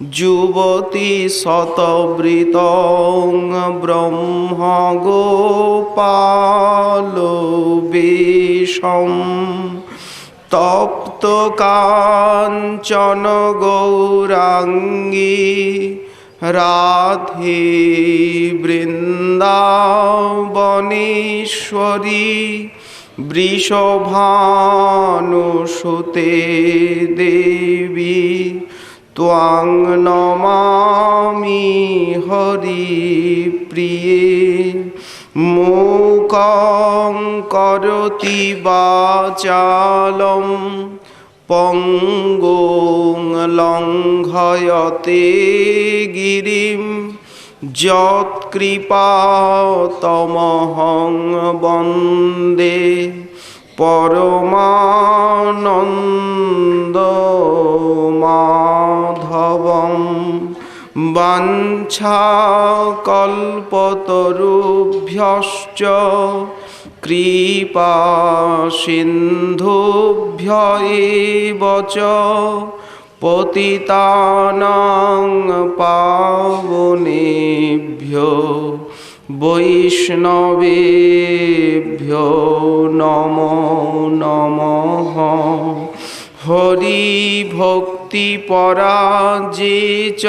যুবতী শতবৃতং ব্রহ্মগোপাল বেশম তপ্ত কাঞ্চন গৌরাঙ্গী রাধে বৃন্দাবনেশ্বরী বৃষভানুসুতে দেবী ত্বাং নমামি হরিপ্রিয়ে মূকং করোতি বাচালং পঙ্গুং লঙ্ঘয়তে গিরিম যৎকৃপাতমহং বন্দে পরমানন্দ মাধবম বাঞ্ছাকল্পতরুভ্যশ্চ কৃপা সিন্ধুভ্য এব চ পতিতানাং পাবনেভ্যো বৈষ্ণবেভ্যো নমো নমঃ। হরি ভক্তি পরাজে চ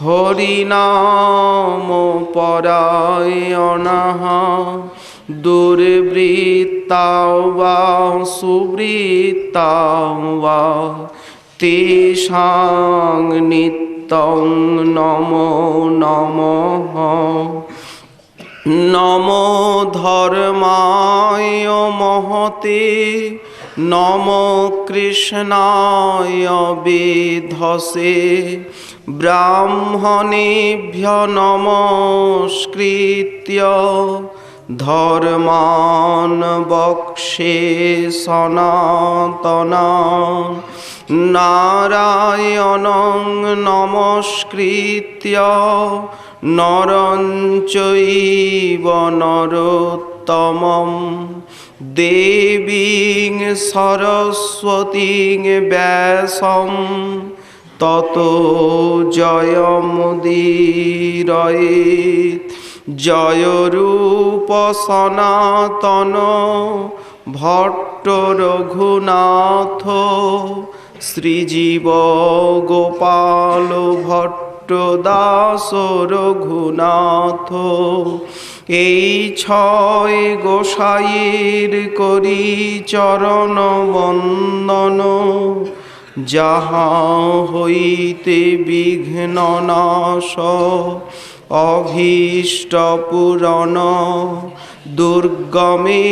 হরিনাম পরায়ণাঃ দুর্বৃত্তাও বা সুবৃত্তাও বা তেষাং নিত্যং নমো নমঃ। নমো ধর্মায় মহতে নমো কৃষ্ণায় বেধসে ব্রাহ্মণেভ্য নমস্কৃত্য ধর্মান বক্ষ্যে সনাতনান নারায়ণং নমস্কৃত্য নরং চৈব নরোত্তমং দেবীং সরস্বতীং ব্যাসং ততো জয়মুদীরয়েৎ। জয়রূপ সনাতন ভট্ট রঘুনাথ শ্রীজীব গোপাল ভট্ট দাস রঘুনাথ। এই ছয় গোসাইয়ের করি চরণ বন্দন যাহা হইতে বিঘ্ন নাশ অভীষ্ট পূরণ দুর্গমে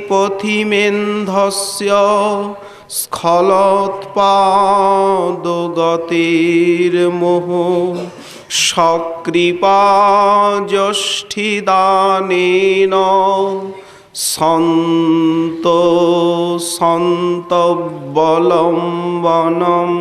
পথিমেন্ধস্য স্খলৎপাদগতির্মোহ সকৃপা যষ্ঠিদানেন সন্তবলম্বনম।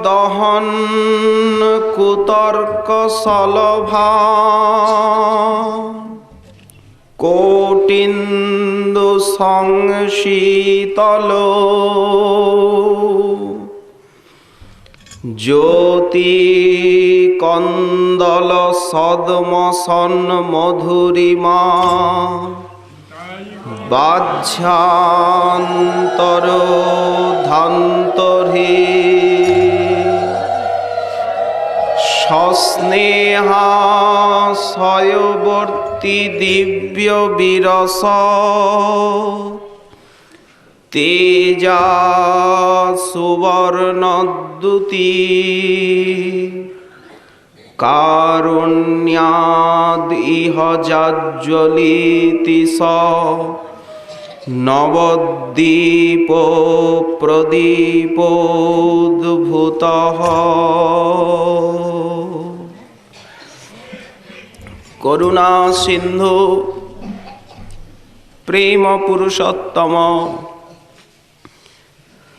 দহন কুতর্ক সলভা কোটিন্দু সংশীতল জ্যোতি কন্দল সদমসন মধুরিমা বাহ্যান্তর ধান্তরে সস্নেহাশয়বর্তী দিব্য বিরস তেজা সুবর্ণদ্যুতি কারুণ্যাদ ইহ জাজ্জ্বলিতি স নবদ্বীপ প্রদীপোদ্ভূতঃ। করুণা সিন্ধু প্রেম পুরুষোত্তম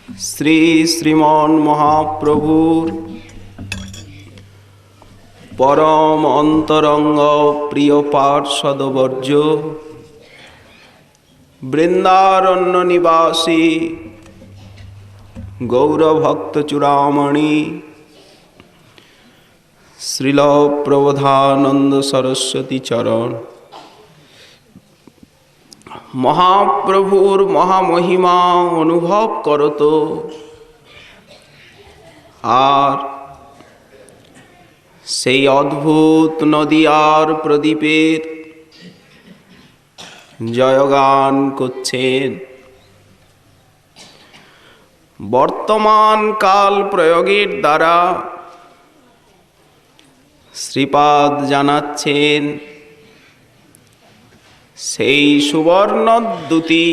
শ্রী শ্রীমন মহাপ্রভুর পরম অন্তরঙ্গ প্রিয় পার্ষদবর্য বৃন্দারণ্য নিবাসী গৌরভক্ত চূড়ামণি শ্রীল প্রবোধানন্দ সরস্বতী চরণ মহাপ্রভুর মহামহিমা অনুভব করত আর সেই অদ্ভুত নদীয়ার প্রদীপের জয়গান করছেন। বর্তমান কাল প্রয়োগের দ্বারা শ্রীপাদ জানাচ্ছেন সেই সুবর্ণদ্যুতি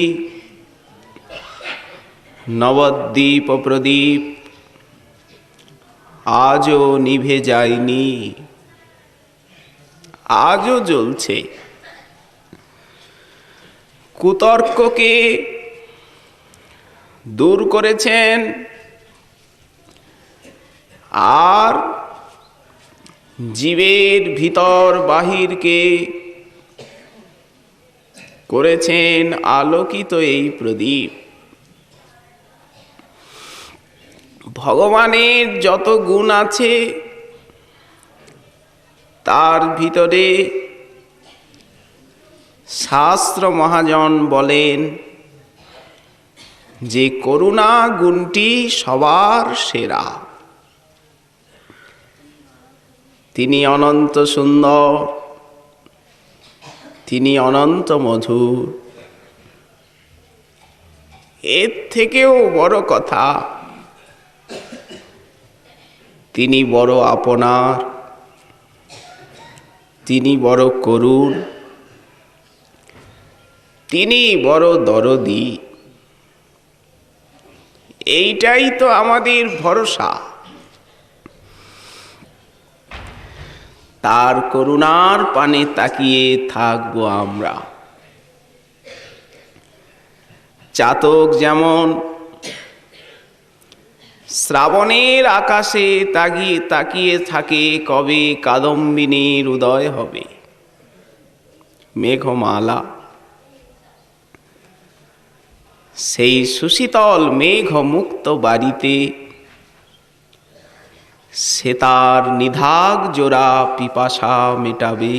নবদ্বীপ প্রদীপ আজও নিভে যায়নি, আজও জ্বলছে। কুতর্ককে দূর করেছেন আর জীবের ভিতর বাহিরকে করেছেন আলোকিত এই প্রদীপ। ভগবানের যত গুণ আছে তার ভিতরে শাস্ত্র মহাজন বলেন যে করুণা গুণটি সবার সেরা। তিনি অনন্ত সুন্দর, তিনি অনন্ত মধুর। এর থেকেও বড় কথা, তিনি বড় আপনার, তিনি বড় করুণ, তিনি বড় দরদি। এইটাই তো আমাদের ভরসা। তার করুণার পানে তাকিয়ে থাকবো আমরা। চাতক যেমন শ্রাবণের আকাশে তাকিয়ে থাকে কবে কাদম্বিনীর উদয় হবে। মেঘমালা, সেই সুশীতল মেঘ মুক্ত বাড়িতে সে তার নিধাগ জোড়া পিপাসা মেটাবে।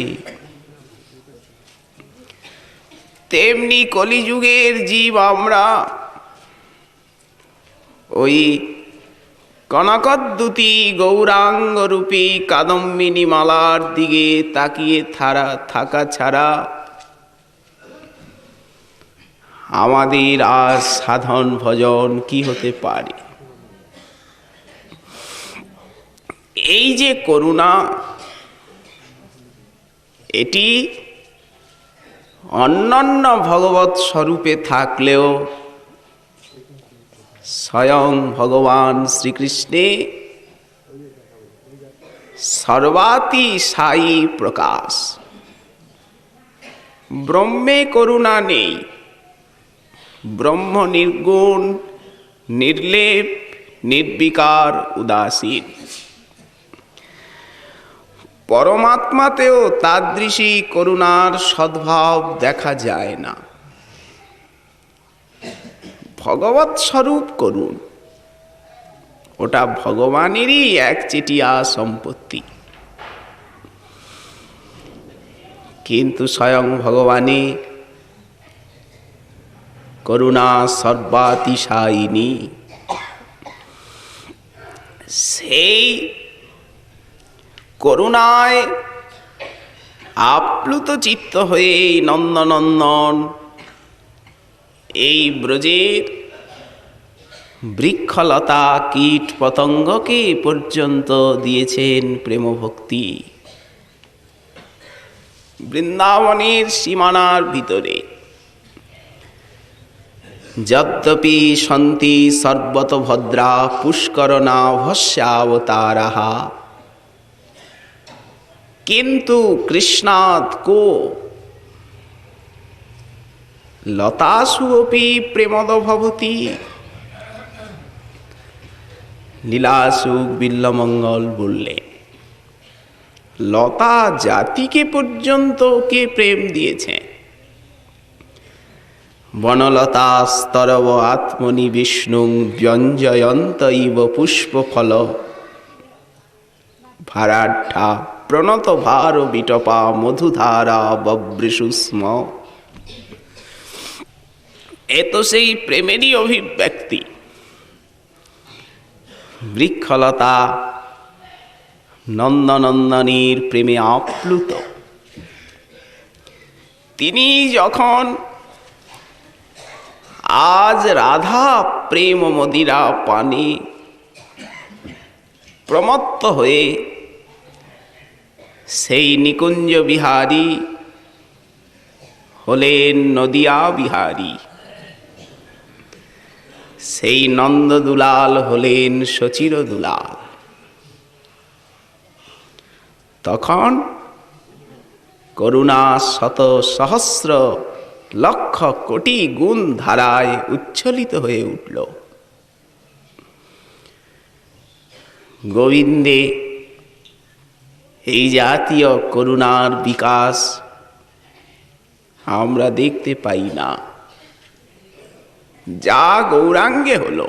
তেমনি কলিযুগের জীব আমরা ওই কনকদ্যুতি গৌরাঙ্গরূপী কাদম্বিনী মালার দিকে তাকিয়ে থাকা ছাড়া আমাদের আজ সাধন ভজন কি হতে পারে? এই যে করুণা, এটি অন্যান্য ভগবৎ স্বরূপে থাকলেও স্বয়ং ভগবান শ্রীকৃষ্ণে সর্বাতিশায়ী প্রকাশ। ব্রহ্মে করুণা নেই, ব্রহ্ম নির্গুণ, নির্লেপ, নির্বিকার, উদাসীন। পরমাত্মাতেও তাদৃশী করুণার সদ্ভাব দেখা যায় না। ভগবৎ স্বরূপ করুণ, ওটা ভগবানেরই একচেটিয়া সম্পত্তি। কিন্তু স্বয়ং ভগবানে করুণা সর্বাতিশায়িনী। সেই করুণায় আপ্লুত চিত্ত হয়ে নন্দনন্দন এই ব্রজের বৃক্ষলতা কীট পতঙ্গকে পর্যন্ত দিয়েছেন প্রেমভক্তি। বৃন্দাবনের সীমানার ভিতরে যদ্যপি সন্তি সর্বত ভদ্রা পুষ্করনাভস্যাবতারাঃ কিন্তু কৃষ্ণাৎ কো লতাসু অপি প্রেমদ ভবতি। লীলাসুখ বিল্লমঙ্গল বললেন, লতা জাতিকে পর্যন্ত কে প্রেম দিয়েছে? বনলতাস্তরব আত্মনি বিষ্ণুং ব্যঞ্জয়ন্ত ইব পুষ্পফল ভারাঢ্যা প্রণত ভার বিটপা মধুধারা ববৃষুস্ম। এ তো সেই প্রেমেরই অভিব্যক্তি। বৃক্ষলতা নন্দনন্দনীর প্রেমে আপ্লুত। তিনি যখন আজ রাধা প্রেম মদিরা পানে প্রমত্ত হয়ে সেই নিকুঞ্জ বিহারী হলেন নদিয়া বিহারী, সেই নন্দদুলাল হলেন শচির দুলাল। তখন করুণা শত সহস্র লক্ষ কোটি গুণ ধারায় উচ্ছ্বলিত হয়ে উঠল। গোবিন্দে এই জাতীয় করুণার বিকাশ আমরা দেখতে পাই না। যা গৌরাঙ্গে হলো,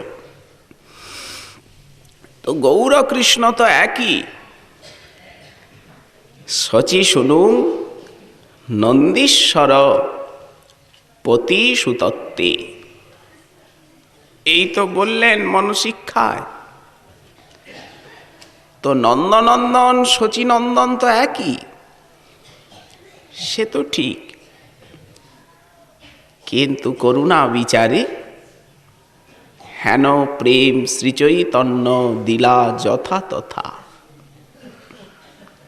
তো গৌর কৃষ্ণ তো একই। শচী শুনুং নন্দীশ্বর পতি সুতত্ত্বে, এই তো বললেন মনশিক্ষায়। তো নন্দনন্দন শচীনন্দন তো একই, সে তো ঠিক, কিন্তু করুণা বিচারে হেন প্রেম শ্রীচৈতন্য দিলা যথা তথা।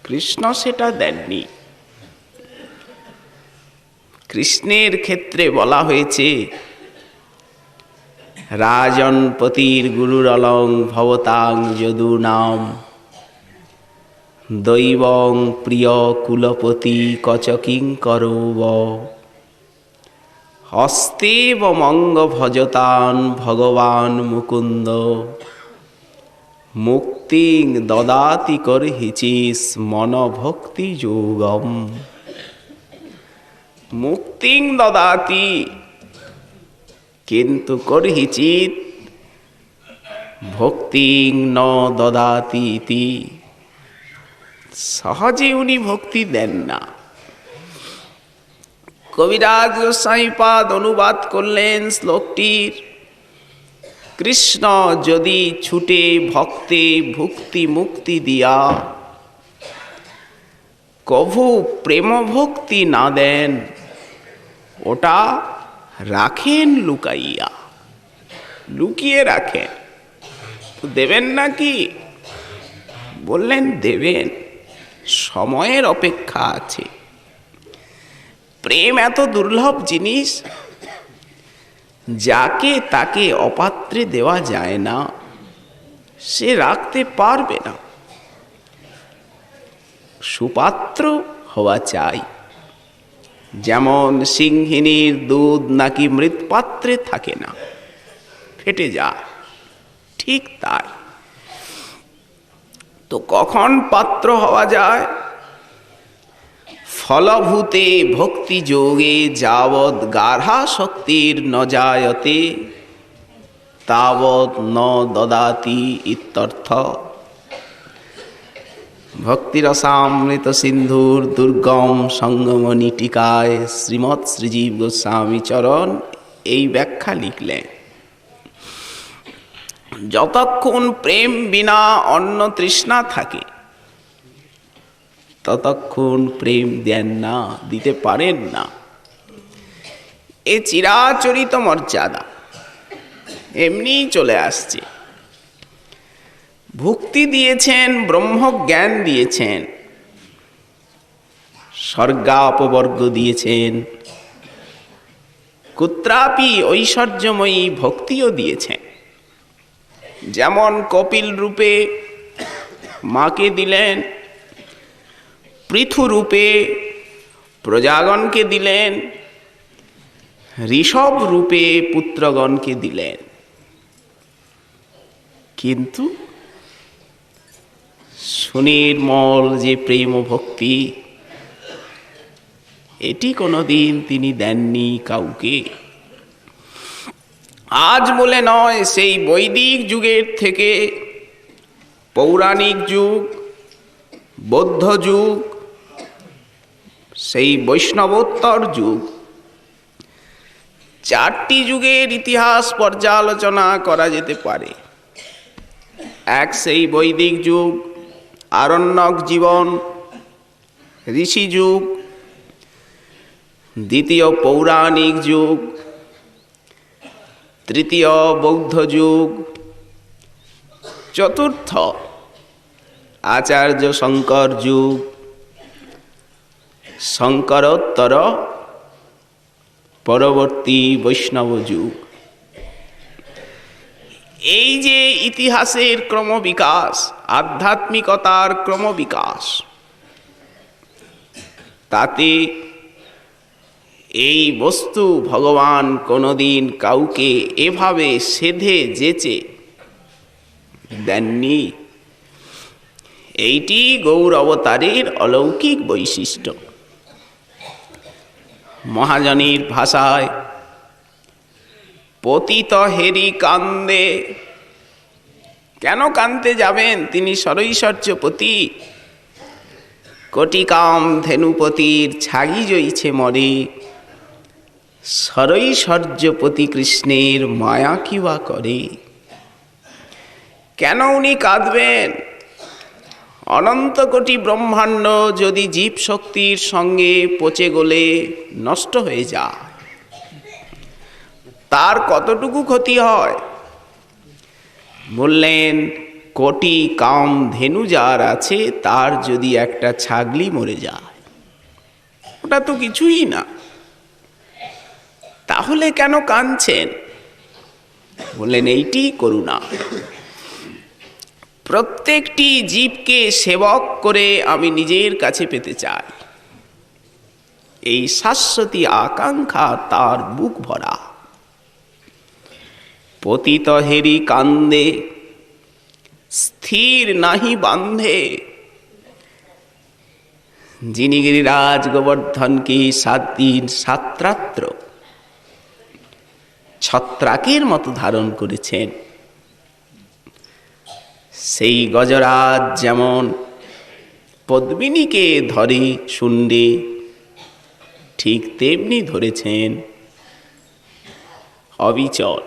কৃষ্ণ সেটা দেননি। কৃষ্ণের ক্ষেত্রে বলা হয়েছে, রাজনপতির গুরুরলং ভবতাং যদুনাম দৈবং প্রিয় কুলপতি কচকিঙ্করব হস্তেব মঙ্গ ভজতান ভগবান মুকুন্দ মুক্তিং দদাতি করহিচিস মন ভক্তি যোগম। মুক্তিং দদাতি, কিন্তু করহিচিত ভক্তিং ন দদাতি ইতি। সহজে উনি ভক্তি দেন না। কবিরাজ গোস্বামীপাদ অনুবাদ করলেন শ্লোকটির, কৃষ্ণ যদি ছুটে ভক্তে ভুক্তি মুক্তি দিয়া কভু প্রেম ভক্তি না দেন, ওটা রাখেন লুকাইয়া, লুকিয়ে রাখেন। দেবেন নাকি? বললেন দেবেন, সময়ের অপেক্ষা আছে। প্রেম এত দুর্লভ জিনিস, যাকে তাকে অপাত্রে দেওয়া যায় না, সে রাখতে পারবে না। সুপাত্র হওয়া চাই। যেমন সিংহিনীর দুধ নাকি মৃৎপাত্রে থাকে না, ফেটে যায়, ঠিক তাই। তো কখন পাত্র হওয়া যায়? ফলভূতে ভক্তি যোগে যাবৎ গাঢ়া শক্তির ন জায়তে তাবৎ ন দদাতি ইত্যর্থ। ভক্তিরসামৃত সিন্ধুর দুর্গম সঙ্গমণি টিকায় শ্রীমৎ শ্রীজীব গোস্বামী চরণ এই ব্যাখ্যা লিখলেন, যতক্ষণ প্রেম বিনা অন্য তৃষ্ণা থাকে ততক্ষণ প্রেম দেন না, দিতে পারেন না। এ চিরাচরিত মর্যাদা, এমনি চলে আসছে। ভক্তি দিয়েছেন, ব্রহ্মজ্ঞান দিয়েছেন, স্বর্গাপবর্গ দিয়েছেন, কুত্রাপি ঐশ্বর্যময়ী ভক্তিও দিয়েছেন। যেমন কপিল রূপে মাকে দিলেন, পৃথু রূপে প্রজাগণকে দিলেন, ঋষভ রূপে পুত্রগণকে দিলেন। কিন্তু সুনির্মল যে প্রেম ও ভক্তি, এটি কোনোদিন তিনি দেননি কাউকে। আজ বলে নয়, সেই বৈদিক যুগের থেকে পৌরাণিক যুগ, বৌদ্ধ যুগ, সেই বৈষ্ণবোত্তর যুগ, চারটি যুগের ইতিহাস পর্যালোচনা করা যেতে পারে। এক সেই বৈদিক যুগ, আরণ্যক জীবন, ঋষি যুগ। দ্বিতীয় পৌরাণিক যুগ, তৃতীয় বৌদ্ধ যুগ, চতুর্থ আচার্য শঙ্কর যুগ, শঙ্করোত্তর পরবর্তী বৈষ্ণব যুগ। এই যে ইতিহাসের ক্রমবিকাশ, আধ্যাত্মিকতার ক্রমবিকাশ, তাতে এই বস্তু ভগবান কোনোদিন কাউকে এভাবে সেধে যেচে দেননি। এইটি গৌর অবতারের অলৌকিক বৈশিষ্ট্য। মহাজনীর ভাষায় পতিত হেরি কান্দে। কেন কান্দতে যাবেন? তিনি সরৈশ্বর্যপতি। কোটিকাম ধেনুপতির ছাগি জইছে মরে, সরৈশ্বর্যপতি কৃষ্ণের মায়া কিবা করে। কেন উনি কাঁদবেন? অনন্ত কোটি ব্রহ্মাণ্ড যদি জীব শক্তির সঙ্গে পচে গলে নষ্ট হয়ে যায়, তার কতটুকু ক্ষতি হয়? বললেন, কোটি কাম ধেনু যার আছে, তার যদি একটা ছাগলি মরে যায়, ওটা তো কিছুই না। তাহলে কেন কাঁদছেন? বললেন, এইটি করুণা। প্রত্যেকটি জীবকে সেবক করে আমি নিজের কাছে পেতে চাই, এই শাশ্বতী আকাঙ্ক্ষা তার বুক ভরা। পতিত হেরি কান্দে, স্থির নাহি বান্ধে। যিনি গিরিরাজ গোবর্ধনকে 7 দিন 7 রাত্র ছত্রাকের মতো ধারণ করেছেন, সেই গজরাজ যেমন পদ্মিনীকে ধরে শুন্ডে, ঠিক তেমনি ধরেছেন অবিচল।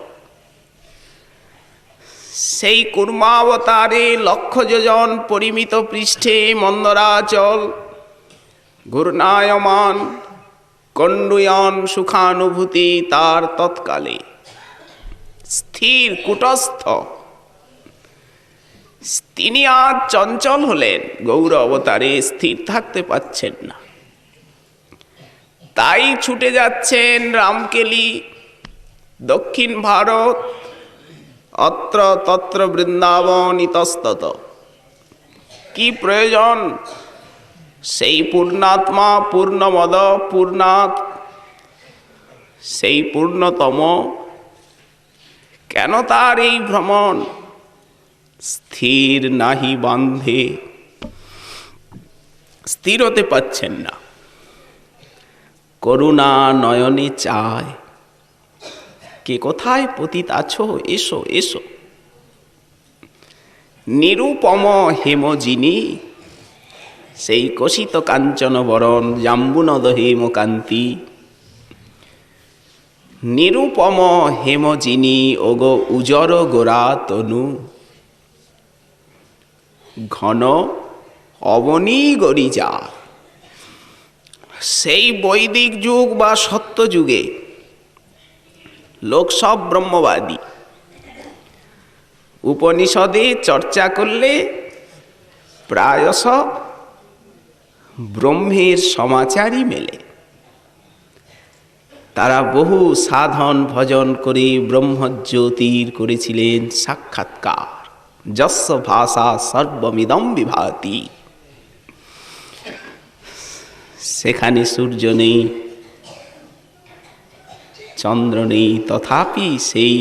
সেই কুর্মাবতারে 1,00,000 যোজন পরিমিত পৃষ্ঠে মন্দরাচল ঘূর্ণায়মান কণ্ডুয়ন সুখানুভূতি তার তৎকালে। স্থির কুটস্থ, তিনি আজ চঞ্চল হলেন, গৌর অবতারে স্থির থাকতে পাচ্ছেন না। তাই ছুটে যাচ্ছেন রামকেলি, দক্ষিণ ভারত, অত্র তত্র বৃন্দাবন ইতস্তত। কি প্রয়োজন? সেই পূর্ণাত্মা, পূর্ণমদ পূর্ণাৎ, সেই পূর্ণতম, কেন তার এই ভ্রমণ? স্থির নাহি বান্ধে, স্থির হতে পাচ্ছেন না। করুণা নয়নে চায়, কে কোথায় পতিত আছো, এসো এসো। নিরুপম হেম যিনি, সেই কষিত কাঞ্চন বরণ জাম্বুনদ হেমকান্তি। নিরুপম হেম যিনি, ওগো উজর গোরা তনু। ঘন অবনী গরিজা। সেই বৈদিক যুগ বা সত্য যুগে লোক সব ব্রহ্মবাদী। উপনিষদে চর্চা করলে প্রায়শ ব্রহ্মের সমাচারই মেলে। তারা বহু সাধন ভজন করে ব্রহ্মজ্যোতির করেছিলেন সাক্ষাৎকার। যস্য ভাষা সর্বমিদং বিভাতি। সেখানে সূর্য নেই, চন্দ্র নেই, তথাপি সেই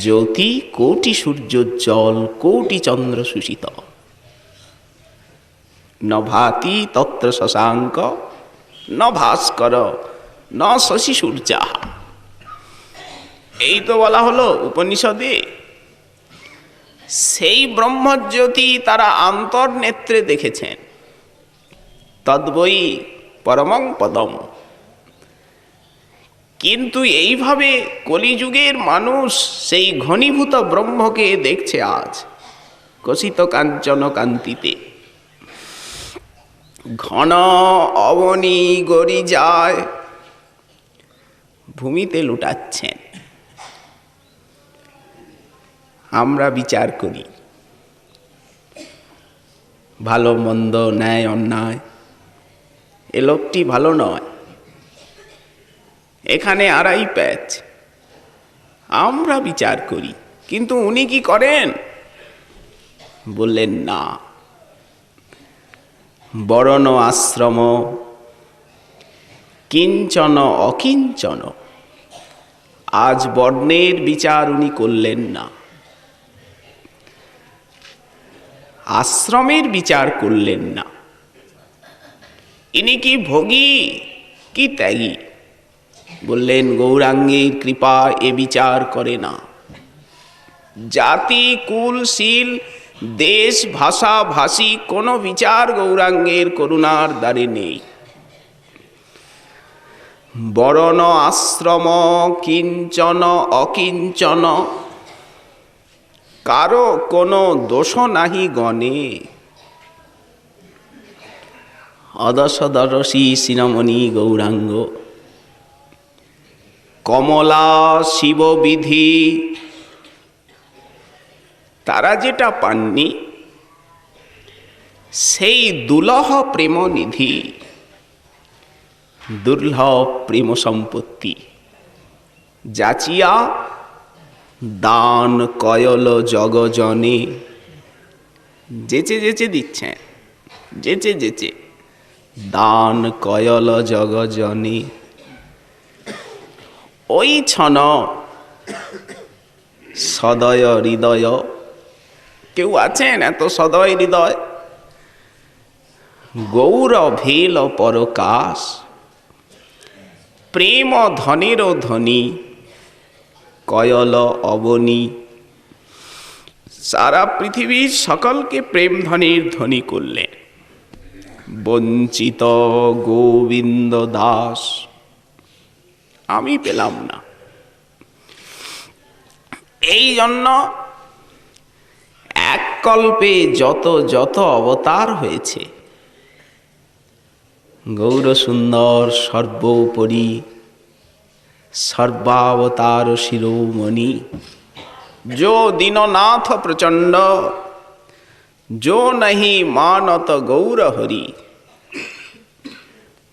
জ্যোতি কোটি সূর্যোজ্জ্বল, কোটি চন্দ্র সুশীত। ন ভাতি তত্র শশাঙ্ক ন ভাস্কর ন শশী সূর্যা। এই তো বলা হলো উপনিষদে। সেই ব্রহ্মজ্যোতি তারা অন্তর্নেত্রে দেখেছেন। তদ্বৈ পরমং পদম। কিন্তু এইভাবে কলিযুগের মানুষ সেই ঘনীভূত ব্রহ্মকে দেখছে আজ কসিত কাঞ্চন কান্তিতে। ঘন অবনী গড়ি যায়, ভূমিতে লুটাচ্ছেন। আমরা বিচার করি ভালো মন্দ, ন্যায় অন্যায়, এ লোকটি ভালো নয়, এখানে আড়াই প্যাচ, আমরা বিচার করি। কিন্তু উনি কি করেন? বললেন না, বর্ণ আশ্রম কিঞ্চন অকিঞ্চন। আজ বর্ণের বিচার উনি করলেন না, আশ্রমের বিচার করলেন না। ইনি কি ভোগী কি ত্যাগী? বললেন গৌরাঙ্গের কৃপা এ বিচার করে না। জাতি, কুল, শীল, দেশ, ভাষা, ভাষী কোনো বিচার গৌরাঙ্গের করুণার দ্বারে নেই। বর্ণ আশ্রম কিঞ্চন অকিঞ্চন, কারো কোনো দোষ নাহি গণে। অদশদরসী শিরোমণি গৌরাঙ্গ, কমলা শিববিধি, তারা যেটা পাননি সেই দুলহ প্রেম নিধি, দুর্লভ প্রেম সম্পত্তি যাচিয়া দান কয়ল জগজনে। যেচে যেচে দিচ্ছেন, যেচে যেচে দান কয়ল জগজনে। ওই ছন সদয় হৃদয়, কেউ আছেন এত সদয় হৃদয়? গৌর ভেল পরকাশ, প্রেম ধনের ধনী, কয়ল অবনী। সারা পৃথিবীর সকলকে প্রেম ধনের ধনী করলেন। বঞ্চিত গোবিন্দ দাস আমি পেলাম না। এই জন্য এক কল্পে যত যত অবতার হয়েছে, গৌর সুন্দর সর্বোপরি সর্বাবতার শিরোমণি। जो दीननाथ प्रचंड, जो नहीं मानत गौर हरि।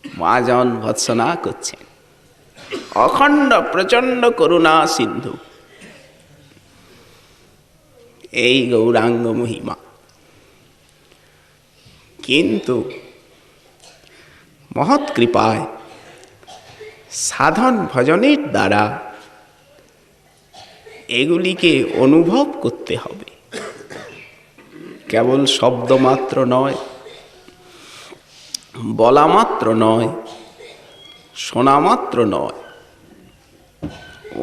মহাজন ভৎসনা করছেন, অখণ্ড প্রচণ্ড করুণা সিন্ধু। এই গৌরাঙ্গ মহিমা। কিন্তু মহৎ কৃপায় সাধন ভজনের দ্বারা এগুলিকে অনুভব করতে হবে। কেবল শব্দ মাত্র নয়, বলা মাত্র নয়, শোনা মাত্র নয়,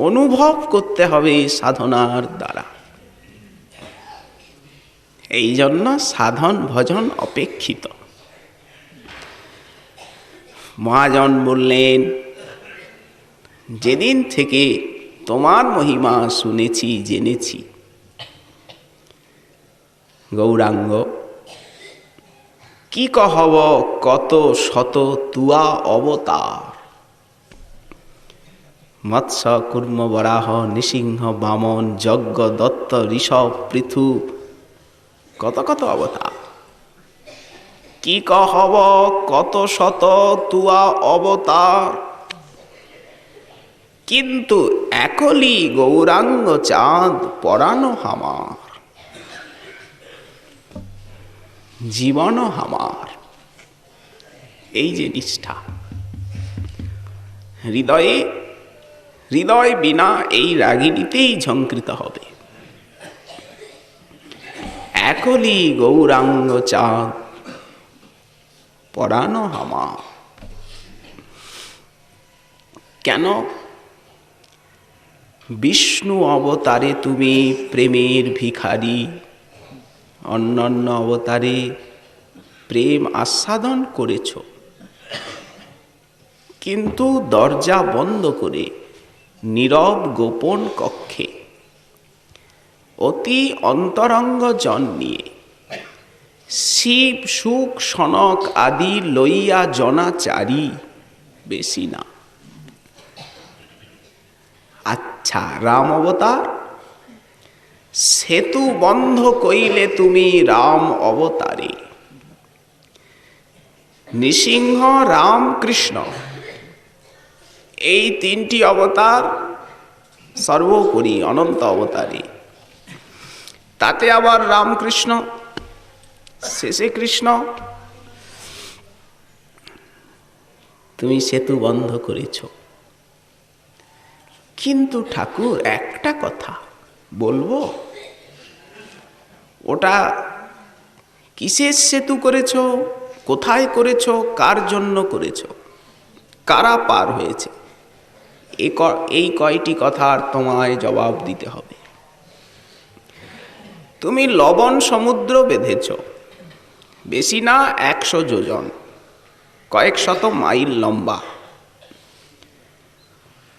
অনুভব করতে হবে সাধনার দ্বারা। এই জন্য সাধন ভজন অপেক্ষিত। মহাজন বললেন, যেদিন থেকে তোমার মহিমা শুনেছি জেনেছি গৌরাঙ্গ, কি কহব কত শত তুয়া অবতার। মৎস্য কুর্ম বরাহ নৃসিংহ বামন যজ্ঞ দত্ত ঋষভ পৃথু, কত কত অবতার। কি কহব কত শত তুয়া অবতার, কিন্তু একলি গৌরাঙ্গ চাঁদ পরানো হামার, জীবন হামার। এই যে নিষ্ঠা হৃদয়ে, হৃদয় বিনা এই রাগিনীতেই ঝঙ্কৃত হবে। একলি গৌরাঙ্গ চাঁদ পরানো হামা। কেন? বিষ্ণু অবতারে তুমি প্রেমের ভিখারি, অন্যান্য অবতারে প্রেম আস্বাদন করেছ, কিন্তু দরজা বন্ধ করে নীরব গোপন কক্ষে অতি অন্তরঙ্গ জন নিয়ে শিব সুখ সনক আদি লইয়া জনাচারী, বেশি না। আচ্ছা, রাম অবতার, সেতু বন্ধ কইলে তুমি রাম অবতারে। নৃসিংহ, রাম, কৃষ্ণ, এই তিনটি অবতার সর্বোপরি অনন্ত অবতারে। তাতে আবার রামকৃষ্ণ, শেষে কৃষ্ণ। তুমি সেতু বন্ধ করেছ, কিন্তু ঠাকুর একটা কথা বলবো, ওটা কিসের সেতু করেছ, কোথায় করেছ, কার জন্য করেছ, কারা পার হয়েছে, এই কয়টি কথার তোমায় জবাব দিতে হবে। তুমি লবণ সমুদ্র বেঁধেছ, বেশি না 100 যোজন, কয়েক শত মাইল লম্বা।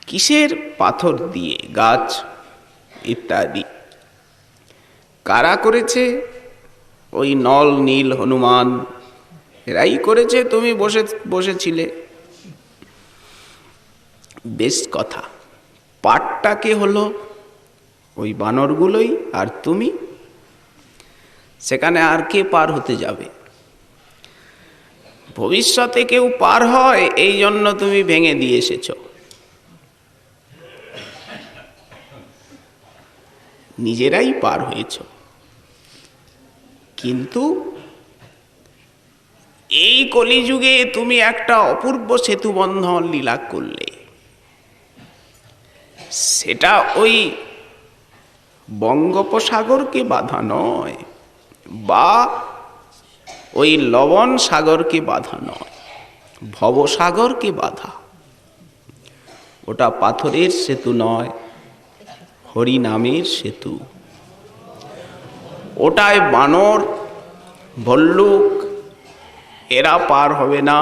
কিসের? পাথর দিয়ে, গাছ ইত্যাদি। কারা করেছে? ওই নল, নীল, হনুমান, এরাই করেছে, তুমি বসেছিলে। বেশ কথা, পাটটা কে হলো? ওই বানরগুলোই, আর তুমি। সেখানে আর কে পার হতে যাবে? ভবিষ্যতে কেউ পার হয়, এই জন্য তুমি ভেঙে দিয়ে এসেছ। নিজেরাই পার হয়েছ, কিন্তু এই কলিযুগে তুমি একটা অপূর্ব সেতু বন্ধন লীলা করলে। সেটা ওই বঙ্গোপসাগরকে বাধা নয়, বা ওই লবণ সাগরকে বাধা নয়, ভবসাগরকে বাধা। ওটা পাথরের সেতু নয়, হরিনামের সেতু। ওটায় বানর, ভল্লুক এরা পার হবে না,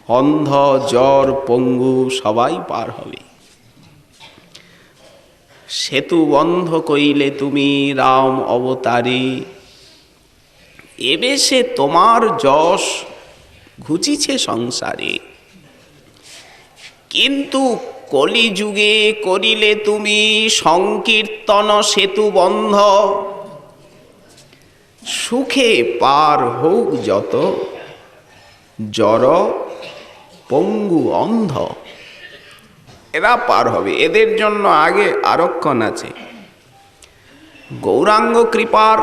অন্ধ, জ্বর, পঙ্গু সবাই পার হবে। সেতু বন্ধ কইলে তুমি রাম অবতারে, এবে সে তোমার যশ ঘুচিছে সংসারে। কিন্তু কলিযুগে করিলে তুমি সংকীর্তন সেতু বন্ধ, সুখে পার হোক যত জড়, পঙ্গু, অন্ধ। এরা পার হবে, এদের জন্য আগে আরক্ষণ আছে, গৌরাঙ্গ কৃপার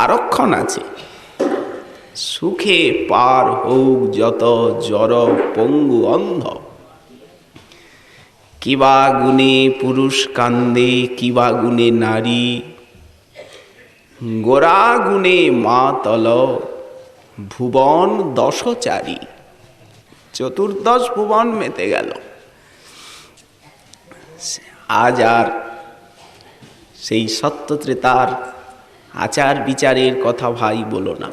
আরক্ষণ আছে। সুখে পার হোক যত জড়, পঙ্গু, অন্ধ। কিবা গুণে পুরুষ কান্দে, কিবা গুণে নারী, গোরা গুণে মা তল, ভুবন দশচারী। চতুর্দশ ভুবন মেতে গেল। আজ আর সেই সত্যত্রেতার আচার বিচারের কথা ভাই বলো না।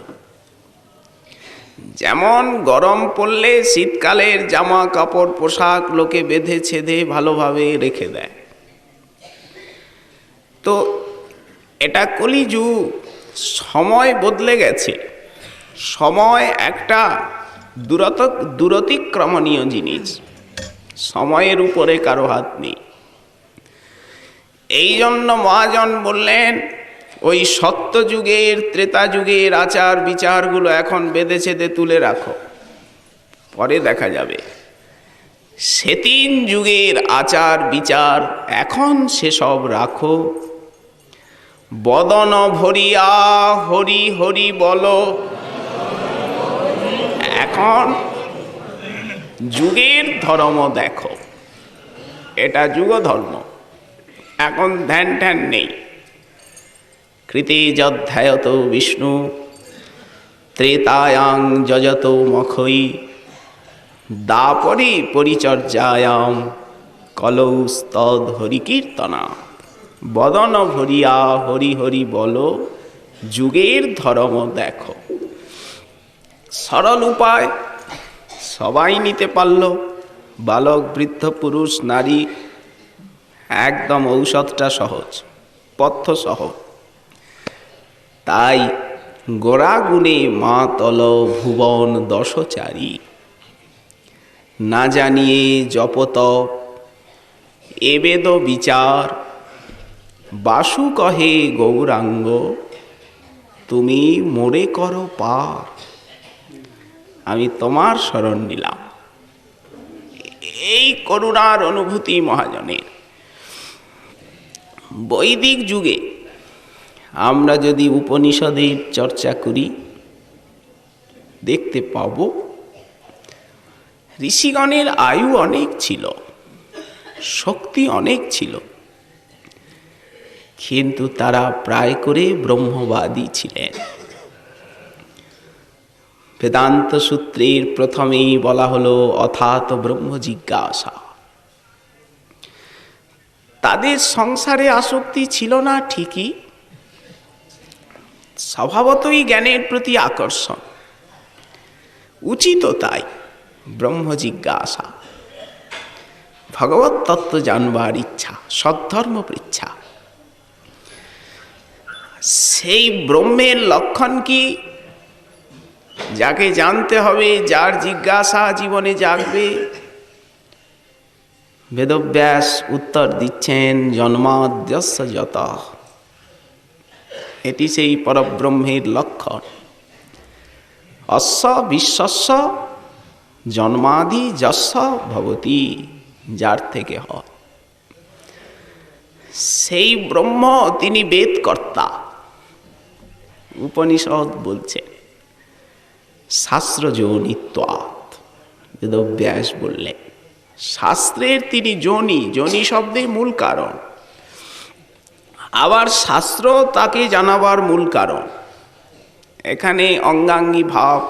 যেমন গরম পড়লে শীতকালের জামা কাপড় পোশাক লোকে বেঁধে ছেদে ভালোভাবে রেখে দেয়, তো এটা কলিযুগ, সময় বদলে গেছে। সময় একটা দূরতিক্রমণীয় জিনিস, সময়ের উপরে কারো হাত নেই। এই জন্য মহাজন বললেন, ওই সত্যযুগের, ত্রেতা যুগের আচার বিচারগুলো এখন বেঁধে ছেদে তুলে রাখো, পরে দেখা যাবে। সেতিন যুগের আচার বিচার এখন সেসব রাখো। বদন ভরিয়া হরি হরি বলো। এখন যুগের ধর্ম দেখো, এটা যুগ ধর্ম। এখন ধ্যান ধ্যান নেই। কৃতে যধ্যায়ত বিষ্ণু, ত্রেতায়াং যজত মখৈ দাপরে পরিচর্যায়াম কলৌস্তদ হরিকীর্তনা বদন ভরিয়া হরি হরি বলো যুগের ধর্ম দেখো। সরল উপায় সবাই নিতে পারল, বালক বৃদ্ধ পুরুষ নারী, একদম ঔষধটা সহজ, পথ্য সহজ। তাই গোড়া গুণে মা তল ভুবন দশচারী, না জানিয়ে জপতপ এ বেদ বিচার, বাসু কহে গৌরাঙ্গ তুমি মোরে করো পার, আমি তোমার শরণ নিলাম। এই করুণার অনুভূতি মহাজনের। বৈদিক যুগে আমরা যদি উপনিষদের চর্চা করি দেখতে পাব ঋষিগণের আয়ু অনেক ছিল, শক্তি অনেক ছিল, কিন্তু তারা প্রায় করে ব্রহ্মবাদী ছিলেন। বেদান্ত সূত্রের প্রথমেই বলা হলো অথাত ব্রহ্ম জিজ্ঞাসা। তাদের সংসারে আসক্তি ছিল না ঠিকই, স্বভাবতই জ্ঞানের প্রতি আকর্ষণ, উচিত তাই ব্রহ্ম জিজ্ঞাসা, ভগবত তত্ত্ব জানবার ইচ্ছা, সদ্ধর্ম পৃচ্ছা। সেই ব্রহ্মের লক্ষণ কি, যাকে জানতে হবে, যার জিজ্ঞাসা জীবনে জাগবে। বেদব্যাস উত্তর দিচ্ছেন জন্মাদ্যস্য যতঃ, এটি সেই পরব্রহ্মের লক্ষণ। অস্য বিশ্বস্য জন্মাদি যস্য ভবতি, যার থেকে হয় সেই ব্রহ্ম, তিনি বেদকর্তা। উপনিষদ বলছেন শাস্ত্র যোনিত্বাৎ, বেদব্যাস বললেন শাস্ত্রের তিনি যোনি, যোনি শব্দের মূল কারণ, আবার শাস্ত্র তাকে জানাবার মূল কারণ। এখানে অঙ্গাঙ্গী ভাব,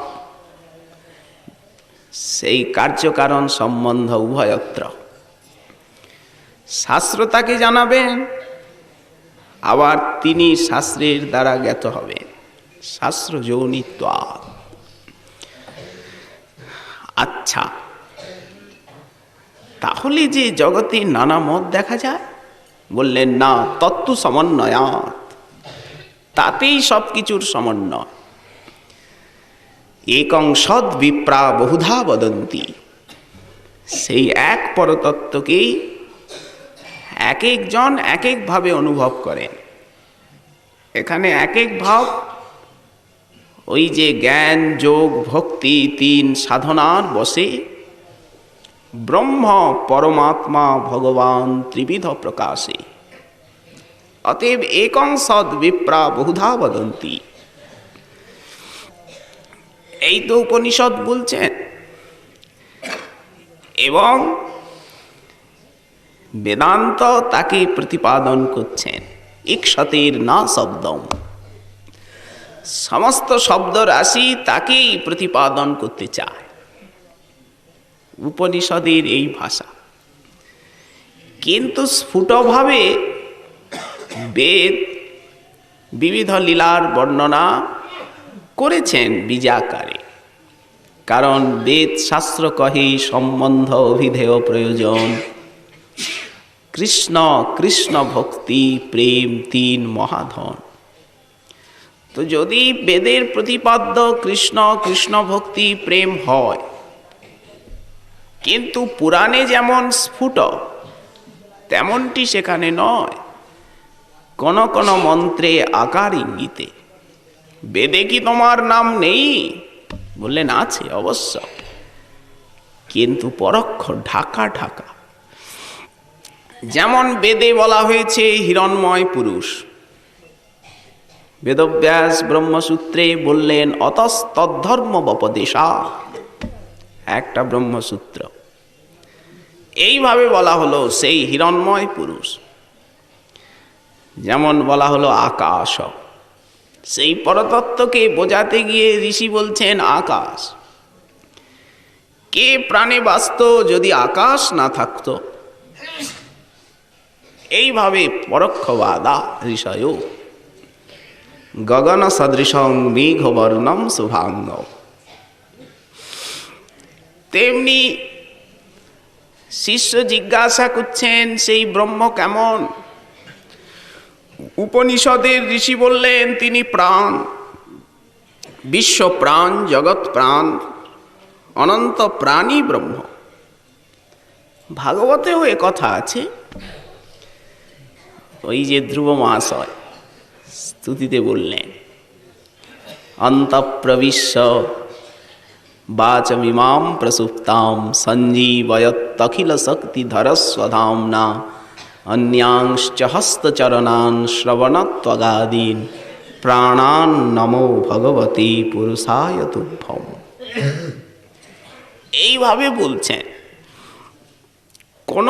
সেই কার্যকারণ সম্বন্ধ উভয়ত্র। শাস্ত্র তাকে জানাবেন, আবার তিনি শাস্ত্রের দ্বারা জ্ঞাত হবেন, শাস্ত্র যোনিত্বাৎ। আচ্ছা, তাহলে যে জগতে নানা মত দেখা যায়, বললেন না, তত্ত্ব সমন্বয়াৎ, তাতেই সব কিছুর সমন্বয়। একং সদ বিপ্রা বহুধা বদন্তি, সেই এক পরতত্ত্বকেই এক একজন এক একভাবে অনুভব করেন। এখানে এক এক ভাব, ওই যে জ্ঞান যোগ ভক্তি তিন সাধনার বসে ব্রহ্ম পরমাত্মা ভগবান ত্রিবিধ প্রকাশে। অতএব একং সদ বিপ্রা বহুধা বদন্তি, এই তো উপনিষদ বলছেন। এবং বেদান্ত তাকে প্রতিপাদন করছেন, ইক্ষতের না শব্দম, সমস্ত শব্দ রাশি তাকেই প্রতিপাদন করতে চায়। উপনিষদের এই ভাষা, কিন্তু স্ফুটভাবে বেদ বিবিধ লীলার বর্ণনা করেছেন বীজাকারে। কারণ বেদ শাস্ত্র কহে সম্বন্ধ অভিধেয় প্রয়োজন, কৃষ্ণ কৃষ্ণ ভক্তি প্রেম তিন মহাধন। তো যদি বেদের প্রতিপাদ্য কৃষ্ণ কৃষ্ণ ভক্তি প্রেম হয়, কিন্তু পুরাণে যেমন স্ফুট তেমনটি সেখানে নয়, কোন কোন মন্ত্রে আকার ইঙ্গিতে। বেদে কি তোমার নাম নেই? বললেন আছে অবশ্য, কিন্তু পরোক্ষ, ঢাকা ঢাকা। যেমন বেদে বলা হয়েছে হিরণ্ময় পুরুষ, বেদব্যাস ব্রহ্মসূত্রে বললেন অতস্তদ্ধর্ম বপদেশা, একটা ব্রহ্মসূত্র। এইভাবে বলা হলো সেই হিরণ্ময় পুরুষ। যেমন বলা হলো আকাশ, সেই পরতত্ত্বকে বোঝাতে গিয়ে ঋষি বলছেন আকাশ। কে প্রাণে বাঁচত যদি আকাশ না থাকত? এইভাবে পরোক্ষবাদা ঋষয় গগন সদৃশং মেঘবর্ণম শুভাঙ্গ। তেমনি শিষ্য জিজ্ঞাসা করছেন সেই ব্রহ্ম কেমন? উপনিষদের ঋষি বললেন তিনি প্রাণ, বিশ্ব প্রাণ, জগৎ প্রাণ, অনন্ত প্রাণী ব্রহ্ম। ভাগবতেও এ কথা আছে। ওই যে ধ্রুব মহাশয় স্তুতিতে বললেন অন্তঃপ্রবিশ্য বাচমিমাম প্রসুপ্তাম সঞ্জীবয়ত্যখিল শক্তিধরস্বধাম্না অন্যাংশ্চ হস্তচরণান শ্রবণত্বগাদীন প্রাণান নমো ভগবতে পুরুষায় তুভ্যম। এইভাবে বলছেন। কোন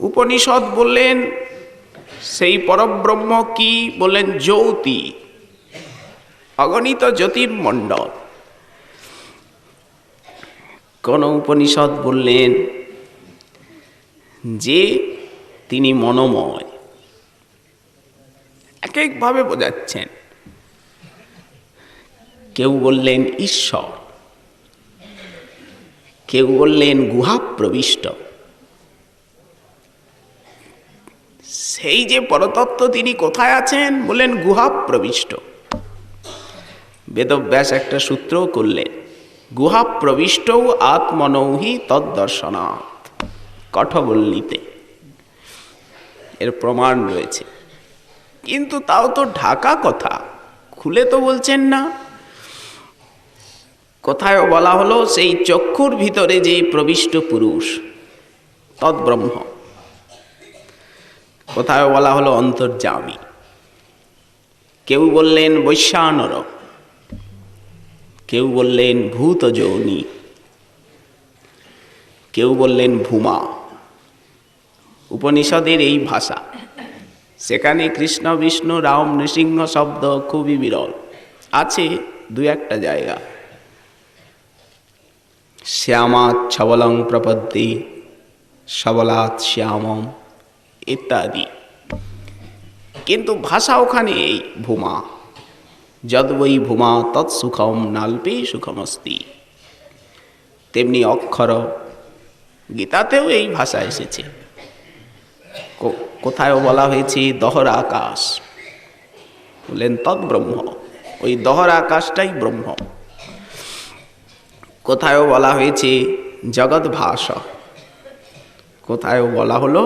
উপনিষদ বললেন সেই পরব্রহ্ম কি? বললেন জ্যোতি, অগণিত জ্যোতির্মণ্ডল। কোন উপনিষদ বললেন যে তিনি মনোময়। এক একভাবে বোঝাচ্ছেন। কেউ বললেন ঈশ্বর, কেউ বললেন গুহা প্রবিষ্ট। সেই যে পরতত্ত্ব তিনি কোথায় আছেন? বললেন গুহা প্রবিষ্ট। বেদব্যাস একটা সূত্র করলেন গুহা প্রবিষ্ট আত্মনৌহি তদ্দর্শনাৎ কঠবল্লীতে। এর প্রমাণ রয়েছে, কিন্তু তাও তো ঢাকা কথা, খুলে তো বলছেন না। কোথায় বলা হলো সেই চক্ষুর ভিতরে যে প্রবিষ্ট পুরুষ তদ্ব্রহ্ম। কোথায় বলা হলো অন্তর্যামী। কেউ বললেন বৈশ্যানর, কেউ বললেন ভূত যৌনি, কেউ বললেন ভূমা। উপনিষদের এই ভাষা। সেখানে কৃষ্ণ বিষ্ণু রাম নৃসিংহ শব্দ খুবই বিরল, আছে দু একটা জায়গা। শ্যামাৎ ছবলং প্রপদ্যে সবলাৎ শ্যামম ইত্যাদি, কিন্তু ভাষা ওখানে এই ভূমা। যদ্বৈ ভূমা তৎসুখম নাল্পে সুখমস্তি। তেমনি অক্ষর, গীতাতেও এই ভাষা এসেছে। কোথায় বলা হয়েছে দহর আকাশ, বললেন তদ্ব্রহ্ম, ওই দহর আকাশটাই ব্রহ্ম। কোথায় বলা হয়েছে জগৎ ভাষা, কোথায় বলা হলো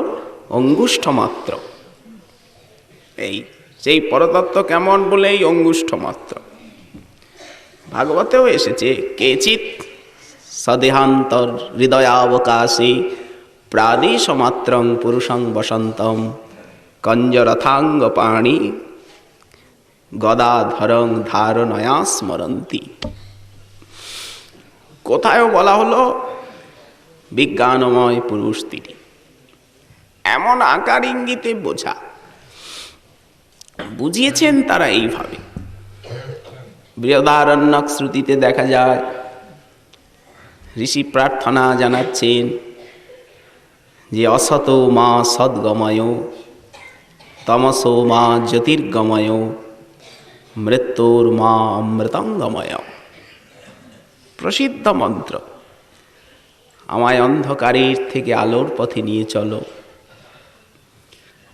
অঙ্গুষ্ঠ মাত্র। এই সেই পরতত্ত্ব কেমন? বলে এই অঙ্গুষ্ঠ মাত্র। ভাগবতেও এসেছে কেচিৎ সদেহান্তর হৃদয়াবকাশে প্রাদেশ মাত্রং পুরুষং বসন্তম কঞ্জরথাঙ্গ পাণি গদাধরং ধারণয়া স্মরন্তি। কোথায় বলা হলো বিজ্ঞানময় পুরুষ তিনি। এমন আকার ইঙ্গিতে বোঝা, বুঝিয়েছেন তারা এইভাবে। বৃহদারণ্যক শ্রুতিতে দেখা যায় ঋষি প্রার্থনা জানাচ্ছেন যে অসত মা সদ্গময় তমসো মা জ্যোতির্গময় মৃত্যুর মা অমৃতঙ্গময়। প্রসিদ্ধ মন্ত্র। আমায় অন্ধকারের থেকে আলোর পথে নিয়ে চলো,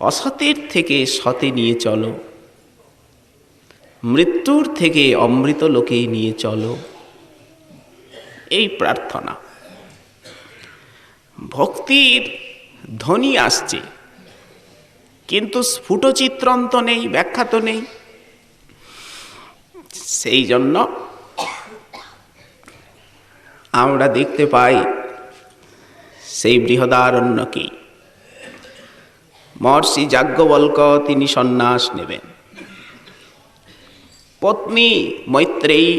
অসতের থেকে সতে নিয়ে চলো, মৃত্যুর থেকে অমৃত লোকে নিয়ে চলো। এই প্রার্থনা। ভক্তির ধ্বনি আসছে, কিন্তু স্ফুট চিত্রণ তো নেই, ব্যাখ্যা তো নেই। সেই জন্য আমরা দেখতে পাই সেই বৃহদারণ্যকে মহর্ষি যাজ্ঞবল্ক্য তিনি সন্ন্যাস নেবেন। পত্নী মৈত্রেয়ী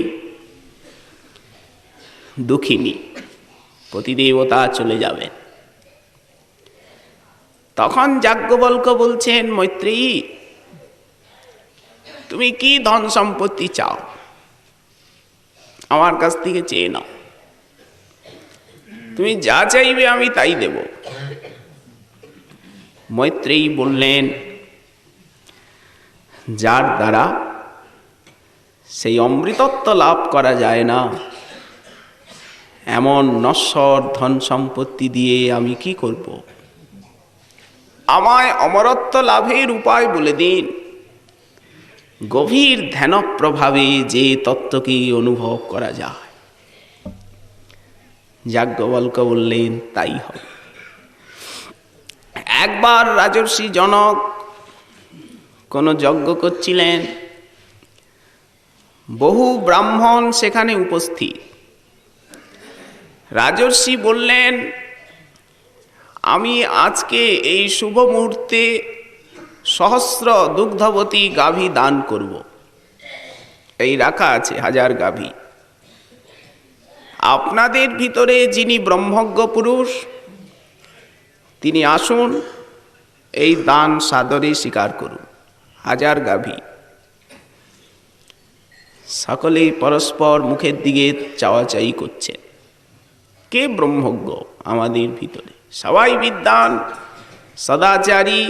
দুঃখিনী, পতিদেবতা চলে যাবেন। তখন যাজ্ঞবল্ক্য বলছেন মৈত্রেয়ী তুমি কি ধন সম্পত্তি চাও, আমার কাছ থেকে চেয়ে নাও, তুমি যা চাইবে আমি তাই দেব। মৈত্রেয়ী বললেন, যার দ্বারা সেই অমৃতত্ব লাভ করা যায় না, এমন নশ্বর ধন সম্পত্তি দিয়ে আমি কি করব? আমায় অমরত্ব লাভের উপায় বলে দিন। গভীর ধ্যান প্রভাবে যে তত্ত্বকে অনুভব করা যায়। যাজ্ঞবল্ক বললেন, তাই হবে। একবার রাজর্ষি জনক কোনো যজ্ঞ করছিলেন, বহু ব্রাহ্মণ সেখানে উপস্থিত। রাজর্ষি বললেন, আমি আজকে এই শুভ মুহূর্তে সহস্র দুগ্ধবতী গাভী দান করব। এই রাখা আছে 1000 গাভী। আপনাদের ভিতরে যিনি ব্রহ্মজ্ঞ পুরুষ, তিনি আসুন, এই দান সাদরে স্বীকার করুন। 1000 গাভী। সকলে পরস্পর মুখের দিকে চাওয়াচাই করছে। কে ব্রহ্মজ্ঞ আমাদের ভিতরে? সবাই বিদ্বান, সদাচারী,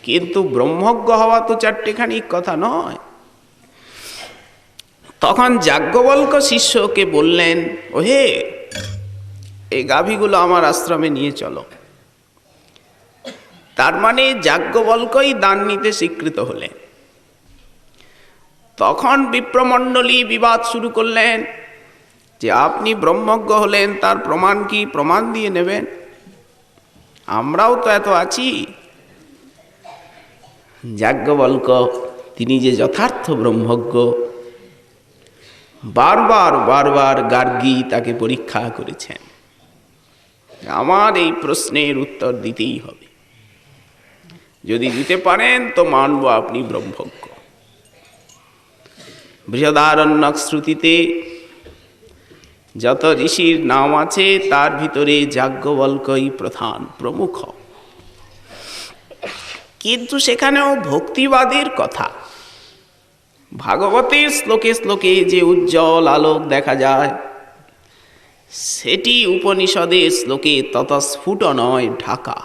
কিন্তু ব্রহ্মজ্ঞ হওয়া তো চারটেখানি কথা নয়। তখন যাজ্ঞবল্ক শিষ্যকে বললেন, ওহে, এই গাভীগুলো আমার আশ্রমে নিয়ে চলো। তার মানে যাজ্ঞবল্কই দান নিতে স্বীকৃত হলেন। তখন বিপ্রমণ্ডলী বিবাদ শুরু করলেন যে আপনি ব্রহ্মজ্ঞ হলেন, তার প্রমাণ কি? প্রমাণ দিয়ে নেবেন, আমরাও তো এত আছি। যাজ্ঞবল্ক তিনি যে যথার্থ ব্রহ্মজ্ঞ, বারবার বারবার গার্গী তাকে পরীক্ষা করেছেন। আমার এই প্রশ্নের উত্তর দিতেই হবে, যদি দিতে পারেন তো মানব আপনি ব্রহ্মজ্ঞ। বৃহদারণ্যক শ্রুতিতে যত ঋষির নাম আছে তার ভিতরে যাজ্ঞবল্কই প্রধান প্রমুখ। কিন্তু সেখানেও ভক্তিবাদের কথা। ভাগবতের শ্লোকে শ্লোকে যে উজ্জ্বল আলোক দেখা যায়, সেটি উপনিষদের শ্লোকে ততস্ফুট নয়, ঢাকা।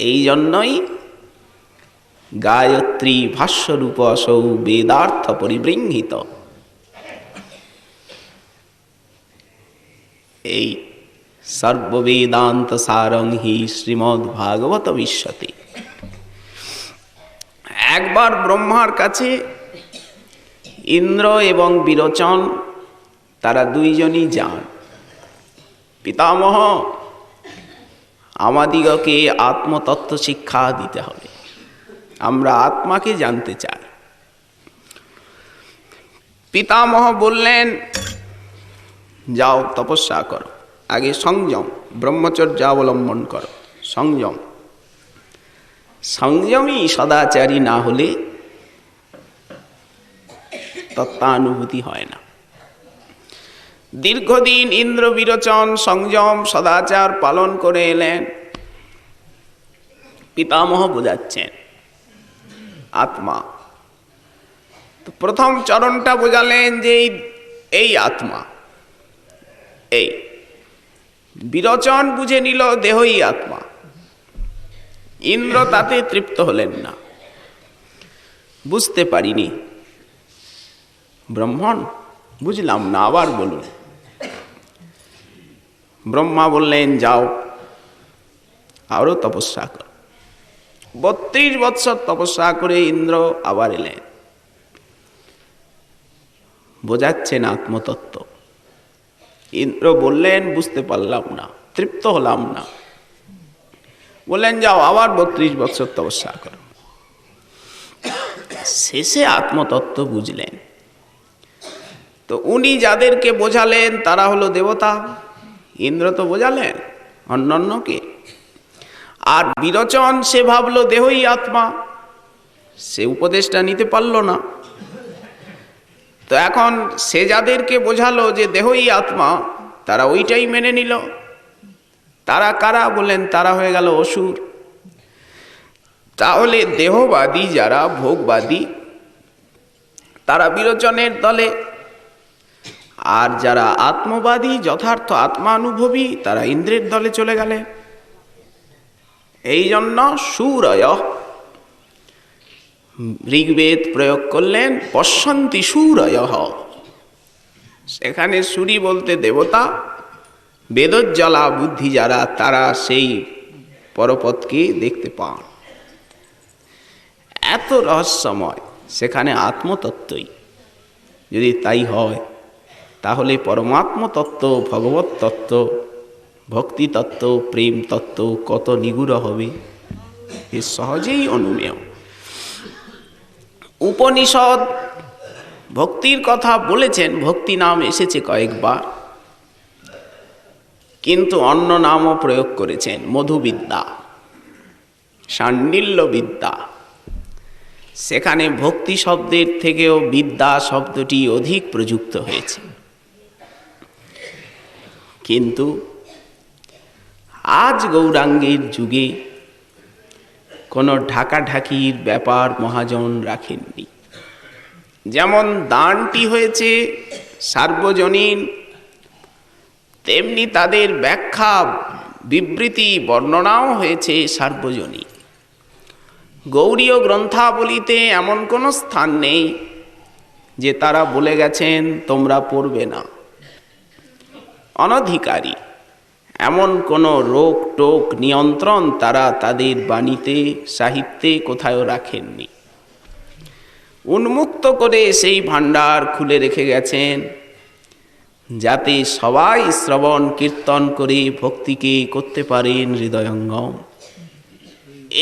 এই জন্যই গায়ত্রী ভাষ্যরূপ সৌ বেদার্থ পরিবৃঙ্হিত। এই সর্ববেদান্ত সারং হি শ্রীমদ্ ভাগবত বিশ্বতে। একবার ব্রহ্মার কাছে ইন্দ্র এবং বিরোচন, তারা দুইজনই যান। পিতামহ, আমাদিগকে আত্মতত্ত্ব শিক্ষা দিতে হবে, আমরা আত্মাকে জানতে চাই। পিতামহ বললেন, যাও তপস্যা করো, আগে সংযম ব্রহ্মচর্য অবলম্বন করো। সংযম, সংযমী সদাচারী না হলে তত্ত্বানুভূতি হয় না। দীর্ঘদিন ইন্দ্র বিরোচন সংযম সদাচার পালন করে এলেন। পিতামহ বোঝাচ্ছেন আত্মা। তো প্রথম চরণটা বোঝালেন যে এই আত্মা, এই বিরোচন বুঝে নিল দেহই আত্মা। ইন্দ্র তাতে তৃপ্ত হলেন না, বুঝতে পারিনি। ব্রাহ্মণ, বুঝলাম না, আবার বলুন। ব্রহ্মা বললেন, যাও আরো তপস্যা কর। 32 বৎসর তপস্যা করে ইন্দ্র আবার এলেন, বোঝাচ্ছেন আত্মতত্ত্ব। ইন্দ্র বললেন, বুঝতে পারলাম না, তৃপ্ত হলাম না। বললেন, যাও আবার 32 বৎসর তপস্যা করো। শেষে আত্মতত্ত্ব বুঝলেন। তো উনি যাদেরকে বোঝালেন তারা হলো দেবতা, ইন্দ্র তো বোঝালেন অন্যান্যকে। আর বিরোচন সে ভাবলো দেহই আত্মা, সে উপদেশটা নিতে পারল না। তো এখন সে যাদেরকে বোঝালো যে দেহই আত্মা, তারা ওইটাই মেনে নিল। তারা কারা? বলেন, তারা হয়ে গেল অসুর। তাহলে দেহবাদী যারা, ভোগবাদী, তারা বিরোচনের দলে, আর যারা আত্মবাদী, যথার্থ আত্মানুভবী, তারা ইন্দ্রের দলে চলে গেলে। এই জন্য সুরয় ঋগ্বেদ প্রয়োগ করলেন পশ্যন্তি সুরয়। সেখানে সুরি বলতে দেবতা, বেদজ্জ্বলা বুদ্ধি যারা, তারা সেই পরপথকে দেখতে পান। এত রহস্যময় সেখানে আত্মতত্ত্বই। যদি তাই হয় তাহলে পরমাত্ম তত্ত্ব, ভগবত তত্ত্ব, ভক্তি তত্ত্ব, প্রেম তত্ত্ব কত নিগুড় হবে, এ সহজেই অনুমেয়। উপনিষদ ভক্তির কথা বলেছেন, ভক্তি নাম এসেছে কয়েকবার, কিন্তু অন্য নামও প্রয়োগ করেছেন, মধুবিদ্যা, শাণ্ডিল্য বিদ্যা। সেখানে ভক্তি শব্দের থেকেও বিদ্যা শব্দটি অধিক প্রযুক্ত হয়েছে। কিন্তু আজ গৌরাঙ্গের যুগে কোনো ঢাকাঢাকির ব্যাপার মহাজন রাখেননি। যেমন দানটি হয়েছে সার্বজনীন, তেমনি তাদের ব্যাখ্যা, বিবৃতি, বর্ণনাও হয়েছে সার্বজনীন। গৌড়ীয় গ্রন্থাবলীতে এমন কোনো স্থান নেই যে তারা বলে গেছেন তোমরা পড়বে না। অনধিকারী এমন কোনো রোক টোক, নিয়ন্ত্রণ তারা তাদের বাণীতে, সাহিত্যে কোথাও রাখেননি। উন্মুক্ত করে সেই ভাণ্ডার খুলে রেখে গেছেন, যাতে সবাই শ্রবণ কীর্তন করে ভক্তিকে করতে পারেন হৃদয়ঙ্গম।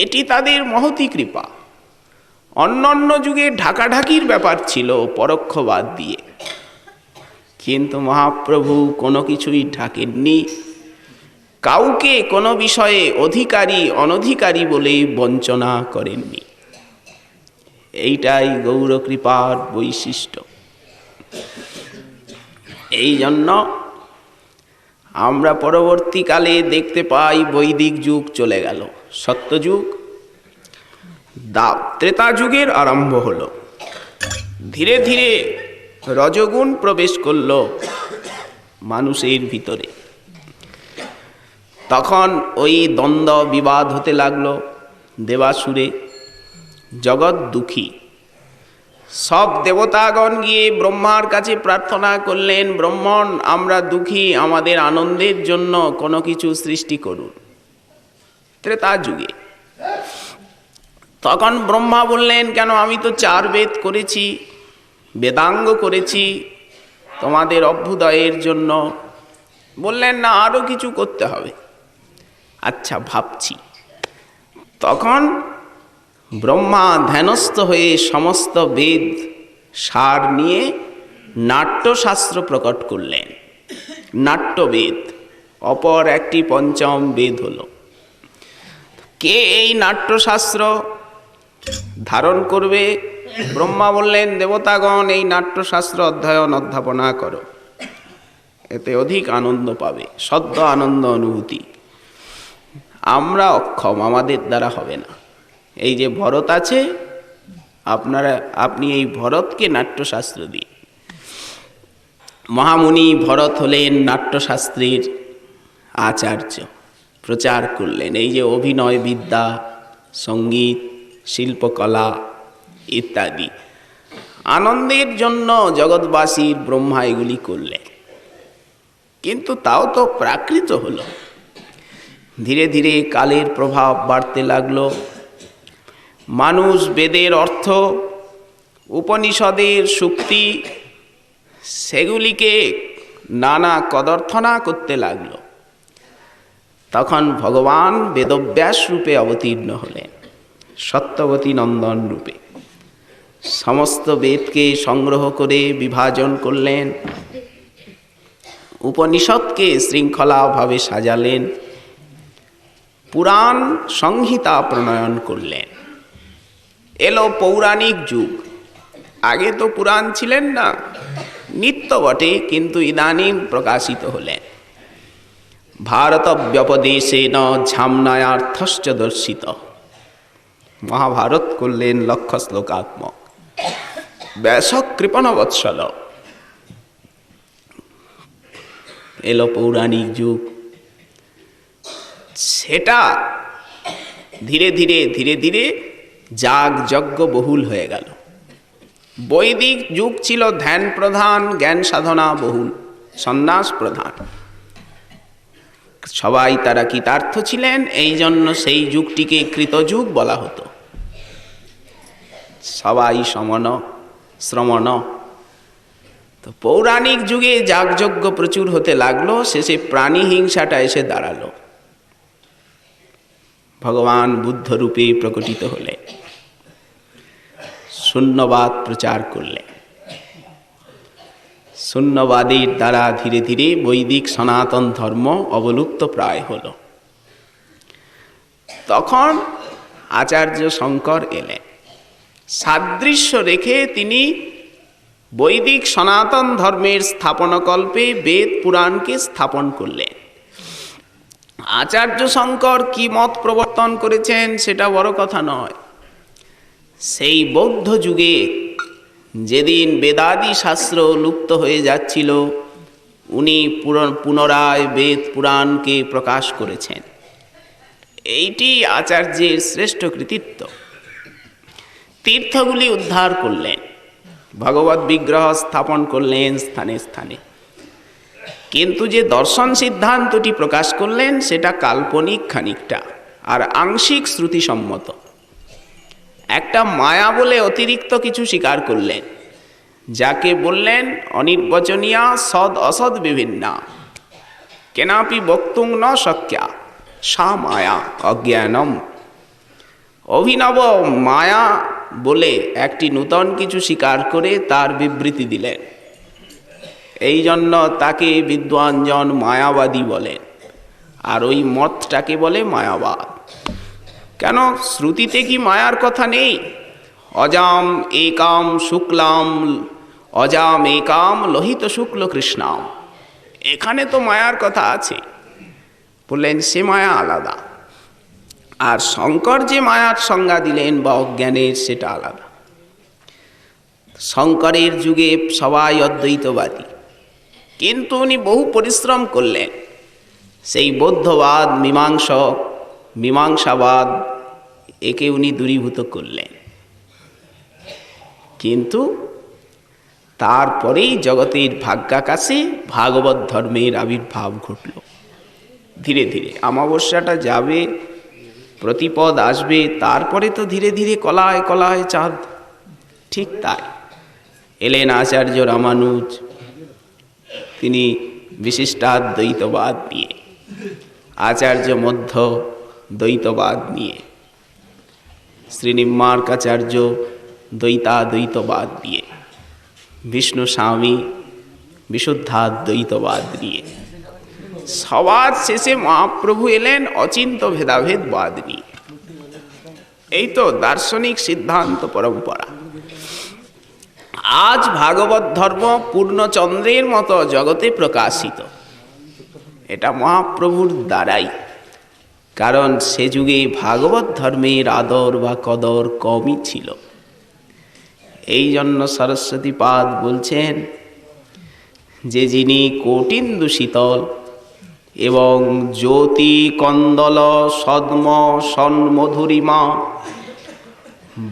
এটি তাদের মহতী কৃপা। অন্যান্য যুগে ঢাকাঢাকির ব্যাপার ছিল পরোক্ষবাদ দিয়ে, কিন্তু মহাপ্রভু কোনো কিছুই ঢাকেননি। কাউকে কোনো বিষয়ে অধিকারী অনধিকারী বলে বঞ্চনা করেননি। এইটাই গৌরকৃপার বৈশিষ্ট্য। এই জন্য আমরা পরবর্তীকালে দেখতে পাই বৈদিক যুগ চলে গেল, সত্যযুগ, ত্রেতা যুগের আরম্ভ হলো। ধীরে ধীরে রজগুণ প্রবেশ করল মানুষের ভিতরে। তখন ওই দ্বন্দ্ব বিবাদ হতে লাগলো দেবাসুরে। জগৎ দুঃখী। সব দেবতাগণ গিয়ে ব্রহ্মার কাছে প্রার্থনা করলেন, ব্রহ্মণ আমরা দুঃখী, আমাদের আনন্দের জন্য কোনো কিছু সৃষ্টি করুন। ত্রেতা যুগে। তখন ব্রহ্মা বললেন, কেন আমি তো 4 বেদ করেছি, বেদাঙ্গ করেছি তোমাদের অভ্যুদয়ের জন্য। বললেন না, আরও কিছু করতে হবে। আচ্ছা ভাবছি। তখন ব্রহ্মা ধ্যানস্থ হয়ে সমস্ত বেদ সার নিয়ে নাট্যশাস্ত্র প্রকট করলেন। নাট্যবেদ অপর একটি পঞ্চম বেদ হল। কে এই নাট্যশাস্ত্র ধারণ করবে? ব্রহ্মা বললেন, দেবতাগণ এই নাট্যশাস্ত্র অধ্যয়ন অধ্যাপনা করো, এতে অধিক আনন্দ পাবে, সদ্য আনন্দ অনুভূতি। আমরা অক্ষম, আমাদের দ্বারা হবে না। এই যে ভরত আছে, আপনি এই ভরতকে নাট্যশাস্ত্র দিন। মহামুনি ভরত হলেন নাট্যশাস্ত্রের আচার্য, প্রচার করলেন। এই যে অভিনয় বিদ্যা, সঙ্গীত, শিল্পকলা ইত্যাদি আনন্দের জন্য জগৎবাসীর ব্রহ্মা এগুলি করলেন। কিন্তু তাও তো প্রাকৃত হলো। ধীরে ধীরে কালের প্রভাব বাড়তে লাগলো। মানুষ বেদের অর্থ, উপনিষদের শুক্তি, সেগুলিকে নানা কদর্থনা করতে লাগলো। তখন ভগবান বেদব্যাস রূপে অবতীর্ণ হলেন, সত্যবতী নন্দন রূপে। সমস্ত বেদকে সংগ্রহ করে বিভাজন করলেন, উপনিষদকে শৃঙ্খলাভাবে সাজালেন, পুরাণ সংহিতা প্রণয়ন করলেন। এলো পৌরাণিক যুগ। আগে তো পুরাণ ছিলেন না, নিত্য বটে, কিন্তু ইদানীং প্রকাশিত হলেন। ভারত ব্যপদেশেন ঝামনায়ার্থশ্চ দর্শিত। মহাভারত করলেন লক্ষ শ্লোকাত্মক। ব্যাস কৃপণ বৎসল। এলো পৌরাণিক যুগ। সেটা ধীরে ধীরে ধীরে ধীরে যাগ যজ্ঞ বহুল হয়ে গেল। বৈদিক যুগ ছিল ধ্যান প্রধান, জ্ঞান সাধনা বহুল, সন্ন্যাস প্রধান। সবাই তারা কৃতার্থ ছিলেন, এই জন্য সেই যুগটিকে কৃতযুগ বলা হতো। সবাই সমন শ্রমণ। তো পৌরাণিক যুগে যাগযজ্ঞ প্রচুর হতে লাগলো, শেষে প্রাণী হিংসাটা এসে দাঁড়ালো। ভগবান বুদ্ধ রূপে প্রকটিত হলেন, শূন্যবাদ প্রচার করলেন। শূন্যবাদের দ্বারা ধীরে ধীরে বৈদিক সনাতন ধর্ম অবলুপ্ত প্রায় হল। তখন আচার্য শঙ্কর এলেন, সাদৃশ্য রেখে তিনি বৈদিক সনাতন ধর্মের স্থাপনকল্পে বেদ পুরাণকে স্থাপন করলেন। আচার্য শঙ্কর কি মত প্রবর্তন করেছেন সেটা বড় কথা নয়। সেই বৌদ্ধ যুগে যেদিন বেদাদি শাস্ত্র লুপ্ত হয়ে যাচ্ছিল, উনি পুনরায় বেদ পুরাণকে প্রকাশ করেছেন। এইটি আচার্যের শ্রেষ্ঠ কৃতিত্ব। তীর্থগুলি উদ্ধার করলেন, ভগবত বিগ্রহ স্থাপন করলেন স্থানে স্থানে, কিন্তু যে দর্শন সিদ্ধান্তটি প্রকাশ করলেন সেটা কাল্পনিক খানিকটা আর আংশিক শ্রুতিসম্মত। একটা মায়া বলে অতিরিক্ত কিছু স্বীকার করলেন, যাকে বললেন অনির্বচনীয়া সদ অসদ বিভিন্না কেনাপি বক্তুং ন শক্যা সা মায়া অজ্ঞানম। অভিনব মায়া বলে একটি নূতন কিছু স্বীকার করে তার বিবৃতি দিলেন। এই জন্য তাকে বিদ্বানজন মায়াবাদী বলেন, আর ওই মতটাকে বলে মায়াবাদ। কেন, শ্রুতিতে কি মায়ার কথা নেই? অজাম একাম শুক্লাম, অজাম একাম লোহিত শুক্ল কৃষ্ণাম, এখানে তো মায়ার কথা আছে। বললেন সে মায়া আলাদা, আর শঙ্কর যে মায়ার সংজ্ঞা দিলেন বা অজ্ঞানের, সেটা আলাদা। শঙ্করের যুগে সবাই অদ্বৈতবাদী, কিন্তু উনি বহু পরিশ্রম করলেন সেই বৌদ্ধবাদ মীমাংসাবাদ একে উনি দূরীভূত করলেন। কিন্তু তারপরেই জগতের ভাগ্যাকাশে ভাগবত ধর্মের আবির্ভাব ঘটল। ধীরে ধীরে অমাবস্যাটা যাবে, প্রতিপদ আসবে, তারপরে তো ধীরে ধীরে কলায় কলায় চাঁদ। ঠিক তাই এলেন আচার্য রামানুজ, তিনি বিশিষ্টাদ্বৈতবাদ নিয়ে, আচার্য মধ্য দ্বৈতবাদ নিয়ে, শ্রীনিম্মার্কাচার্য দ্বৈতাদ্বৈতবাদ নিয়ে, বিষ্ণু স্বামী বিশুদ্ধাদ্বৈতবাদ নিয়ে, সবার শেষে মহাপ্রভু এলেন অচিন্ত ভেদাভেদবাদ নিয়ে। এই তো দার্শনিক সিদ্ধান্ত পরম্পরা। আজ ভাগবত ধর্ম পূর্ণচন্দ্রের মতো জগতে প্রকাশিত, এটা মহাপ্রভুর দ্বারাই। কারণ সে যুগে ভাগবত ধর্মের আদর বা কদর কমই ছিল। এই জন্য সরস্বতীপাদ বলছেন যে যিনি কোটিন্দু শীতল এবং জ্যোতি কন্দল সদ্ম সন্মধুরিমা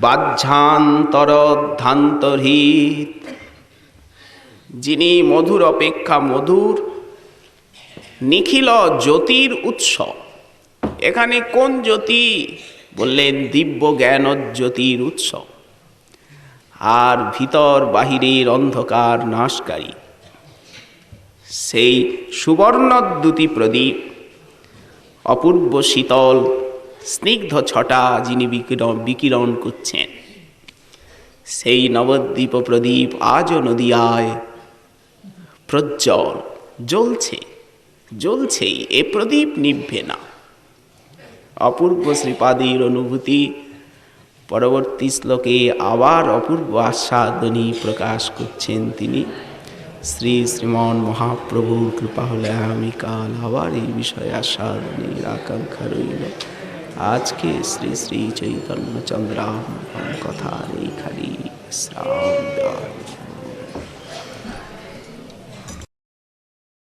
বাহ্যান্তরধ্যান্তরহিত, যিনি মধুর অপেক্ষা মধুর, নিখিল জ্যোতির উৎস। এখানে কোন জ্যোতি? বললেন দিব্য জ্ঞান জ্যোতির উৎস, আর ভিতর বাহিরের অন্ধকার নাশকারী সেই সুবর্ণদ্যুতি প্রদীপ, অপূর্ব শীতল স্নিগ্ধ ছটা যিনি বিকিরণ করছেন, সেই নবদ্বীপ প্রদীপ আজও নদিয়ায় প্রজ্জ্বল জ্বলছে, জ্বলছেই, এ প্রদীপ নিভবে না। অপূর্ব শ্রীপাদের অনুভূতি পরবর্তী শ্লোকে আবার অপূর্ব আস্বাদনী প্রকাশ করছেন তিনি। শ্রীমন মহাপ্রভুর কৃপা হলে আগামীকাল আবার এই বিষয়ে আস্বাদনীর আকাঙ্ক্ষা রইল। আজকে শ্রী শ্রী চৈতন্য চন্দ্রাম কথার এইখানি বিশ্রাম দেওয়া